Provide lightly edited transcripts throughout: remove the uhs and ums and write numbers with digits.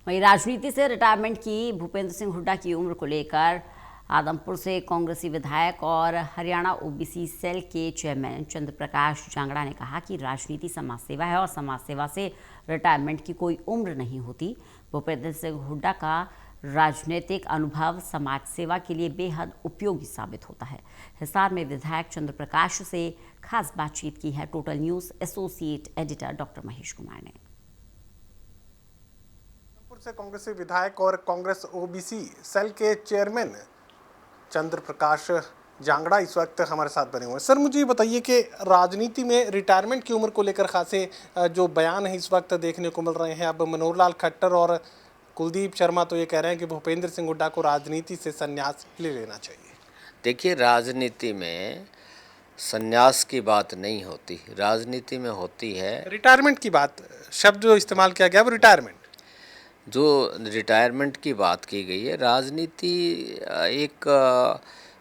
वहीं राजनीति से रिटायरमेंट की भूपेंद्र सिंह हुड्डा की उम्र को लेकर आदमपुर से कांग्रेसी विधायक और हरियाणा ओबीसी सेल के चेयरमैन चंद्र प्रकाश जांगड़ा ने कहा कि राजनीति समाज सेवा है और समाज सेवा से रिटायरमेंट की कोई उम्र नहीं होती। भूपेंद्र सिंह हुड्डा का राजनीतिक अनुभव समाज सेवा के लिए बेहद उपयोगी साबित होता है। हिसार में विधायक चंद्र प्रकाश से खास बातचीत की है total news associate editor doctor Mahesh Kumar ने। से कांग्रेसी विधायक और कांग्रेस ओबीसी सेल के चेयरमैन चंद्र प्रकाश जांगड़ा इस वक्त हमारे साथ बने हुए हैं। सर, मुझे ये बताइए कि राजनीति में रिटायरमेंट की उम्र को लेकर खासे जो बयान है इस वक्त देखने को मिल रहे हैं। अब मनोहर लाल खट्टर और कुलदीप शर्मा तो ये कह रहे हैं कि भूपेंद्र सिंह हुड्डा को राजनीति से संन्यास ले लेना चाहिए। देखिए, राजनीति में संन्यास की बात नहीं होती, राजनीति में होती है रिटायरमेंट की बात, शब्द जो इस्तेमाल किया गया वो रिटायरमेंट। जो रिटायरमेंट की बात की गई है। राजनीति एक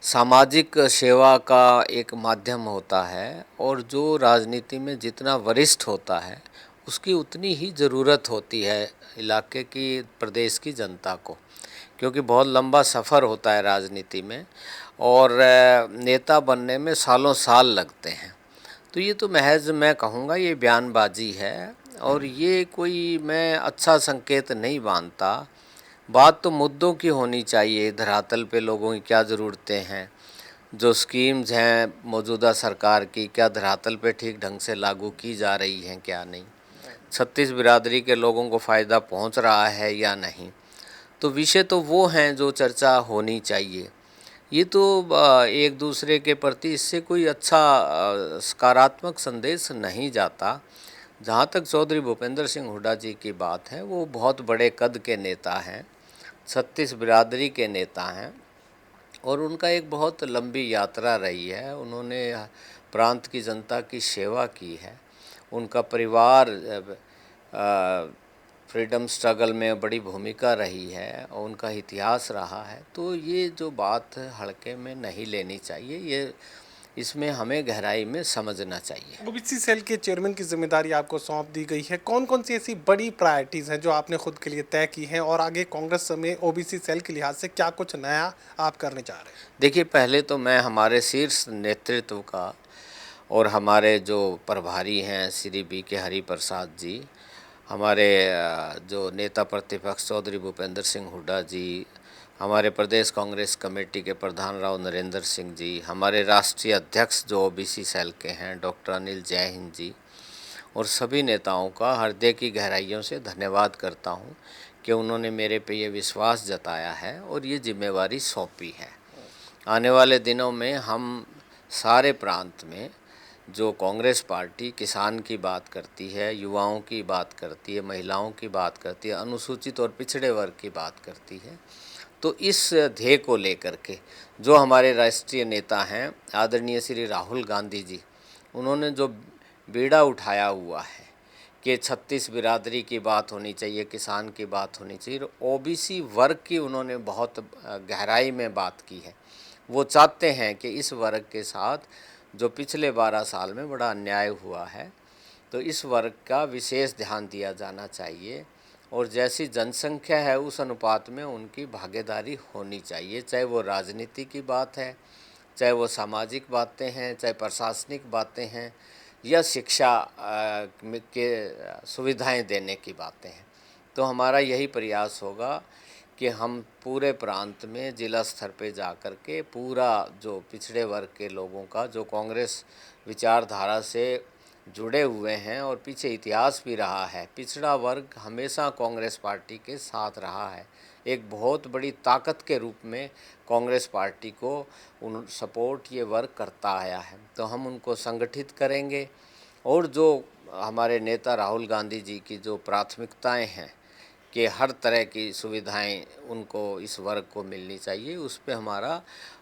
सामाजिक सेवा का एक माध्यम होता है और जो राजनीति में जितना वरिष्ठ होता है उसकी उतनी ही ज़रूरत होती है इलाके की, प्रदेश की जनता को, क्योंकि बहुत लंबा सफ़र होता है राजनीति में और नेता बनने में सालों साल लगते हैं। तो ये तो महज मैं कहूँगा ये बयानबाजी है और ये कोई मैं अच्छा संकेत नहीं मानता। बात तो मुद्दों की होनी चाहिए, धरातल पे लोगों की क्या ज़रूरतें हैं, जो स्कीम्स हैं मौजूदा सरकार की क्या धरातल पे ठीक ढंग से लागू की जा रही हैं, क्या नहीं, 36 बिरादरी के लोगों को फ़ायदा पहुंच रहा है या नहीं। तो विषय तो वो हैं जो चर्चा होनी चाहिए। ये तो एक दूसरे के प्रति इससे कोई अच्छा सकारात्मक संदेश नहीं जाता। जहाँ तक चौधरी भूपेंद्र सिंह हुड्डा जी की बात है, वो बहुत बड़े कद के नेता हैं, 36 बिरादरी के नेता हैं और उनका एक बहुत लंबी यात्रा रही है। उन्होंने प्रांत की जनता की सेवा की है। उनका परिवार फ्रीडम स्ट्रगल में बड़ी भूमिका रही है और उनका इतिहास रहा है। तो ये जो बात हल्के में नहीं लेनी चाहिए, ये इसमें हमें गहराई में समझना चाहिए। ओबीसी सेल के चेयरमैन की जिम्मेदारी आपको सौंप दी गई है। कौन कौन सी ऐसी बड़ी प्रायोरिटीज़ हैं जो आपने खुद के लिए तय की हैं और आगे कांग्रेस में ओबीसी सेल के लिहाज से क्या कुछ नया आप करने चाह रहे हैं? देखिए, पहले तो मैं हमारे शीर्ष नेतृत्व का और हमारे जो प्रभारी हैं श्री बी के हरि प्रसाद जी, हमारे जो नेता प्रतिपक्ष चौधरी भूपेंद्र सिंह हुड्डा जी, हमारे प्रदेश कांग्रेस कमेटी के प्रधान राव नरेंद्र सिंह जी, हमारे राष्ट्रीय अध्यक्ष जो ओबीसी सेल के हैं डॉक्टर अनिल जय हिंद जी, और सभी नेताओं का हृदय की गहराइयों से धन्यवाद करता हूं कि उन्होंने मेरे पे ये विश्वास जताया है और ये जिम्मेवारी सौंपी है। आने वाले दिनों में हम सारे प्रांत में जो कांग्रेस पार्टी किसान की बात करती है, युवाओं की बात करती है, महिलाओं की बात करती है, अनुसूचित और पिछड़े वर्ग की बात करती है, तो इस ध्येय को लेकर के जो हमारे राष्ट्रीय नेता हैं आदरणीय श्री राहुल गांधी जी, उन्होंने जो बीड़ा उठाया हुआ है कि 36 बिरादरी की बात होनी चाहिए, किसान की बात होनी चाहिए, ओबीसी वर्ग की उन्होंने बहुत गहराई में बात की है। वो चाहते हैं कि इस वर्ग के साथ जो पिछले 12 साल में बड़ा अन्याय हुआ है, तो इस वर्ग का विशेष ध्यान दिया जाना चाहिए और जैसी जनसंख्या है उस अनुपात में उनकी भागीदारी होनी चाहिए, चाहे वो राजनीति की बात है, चाहे वो सामाजिक बातें हैं, चाहे प्रशासनिक बातें हैं या शिक्षा के सुविधाएं देने की बातें हैं। तो हमारा यही प्रयास होगा कि हम पूरे प्रांत में जिला स्तर पे जाकर के पूरा जो पिछड़े वर्ग के लोगों का जो कांग्रेस विचारधारा से जुड़े हुए हैं और पीछे इतिहास भी रहा है, पिछड़ा वर्ग हमेशा कांग्रेस पार्टी के साथ रहा है, एक बहुत बड़ी ताकत के रूप में कांग्रेस पार्टी को उन सपोर्ट ये वर्ग करता आया है। तो हम उनको संगठित करेंगे और जो हमारे नेता राहुल गांधी जी की जो प्राथमिकताएं हैं कि हर तरह की सुविधाएं उनको इस वर्ग को मिलनी चाहिए, उस पे हमारा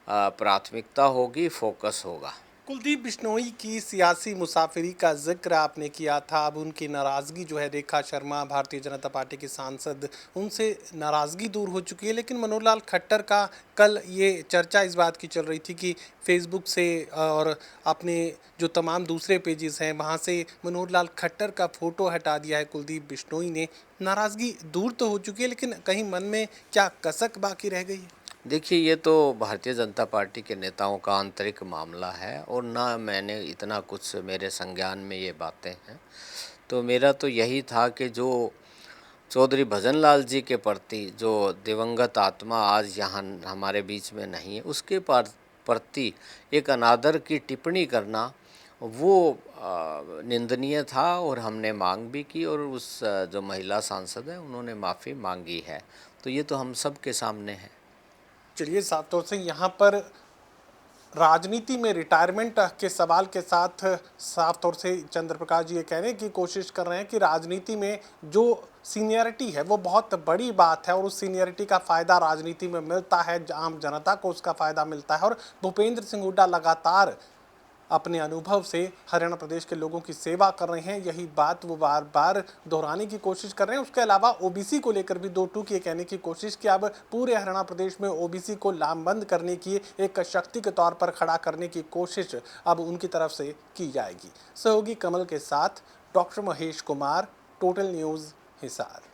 प्राथमिकता होगी, फोकस होगा। कुलदीप बिश्नोई की सियासी मुसाफिरी का जिक्र आपने किया था। अब उनकी नाराज़गी जो है, रेखा शर्मा भारतीय जनता पार्टी की सांसद, उनसे नाराज़गी दूर हो चुकी है। लेकिन मनोहर लाल खट्टर का कल ये चर्चा इस बात की चल रही थी कि फेसबुक से और अपने जो तमाम दूसरे पेजेस हैं वहाँ से मनोहर लाल खट्टर का फ़ोटो हटा दिया है कुलदीप बिश्नोई ने। नाराज़गी दूर तो हो चुकी है, लेकिन कहीं मन में क्या कसक बाकी रह गई है? देखिए, ये तो भारतीय जनता पार्टी के नेताओं का आंतरिक मामला है और ना मैंने इतना कुछ मेरे संज्ञान में ये बातें हैं। तो मेरा तो यही था कि जो चौधरी भजनलाल जी के प्रति जो दिवंगत आत्मा आज यहाँ हमारे बीच में नहीं है, उसके प्रति एक अनादर की टिप्पणी करना वो निंदनीय था और हमने मांग भी की और उस जो महिला सांसद है उन्होंने माफ़ी मांगी है। तो ये तो हम सब के सामने है। चलिए, साफ तौर से यहाँ पर राजनीति में रिटायरमेंट के सवाल के साथ साफ तौर से चंद्र प्रकाश जी ये कहने की कोशिश कर रहे हैं कि राजनीति में जो सीनियरिटी है वो बहुत बड़ी बात है और उस सीनियरिटी का फ़ायदा राजनीति में मिलता है, आम जनता को उसका फ़ायदा मिलता है। और भूपेंद्र सिंह हुड्डा लगातार अपने अनुभव से हरियाणा प्रदेश के लोगों की सेवा कर रहे हैं, यही बात वो बार बार दोहराने की कोशिश कर रहे हैं। उसके अलावा ओबीसी को लेकर भी दो टूक ये कहने की कोशिश कि अब पूरे हरियाणा प्रदेश में ओबीसी को लामबंद करने की, एक शक्ति के तौर पर खड़ा करने की कोशिश अब उनकी तरफ से की जाएगी। सहयोगी कमल के साथ doctor Mahesh Kumar, total news, Hisar.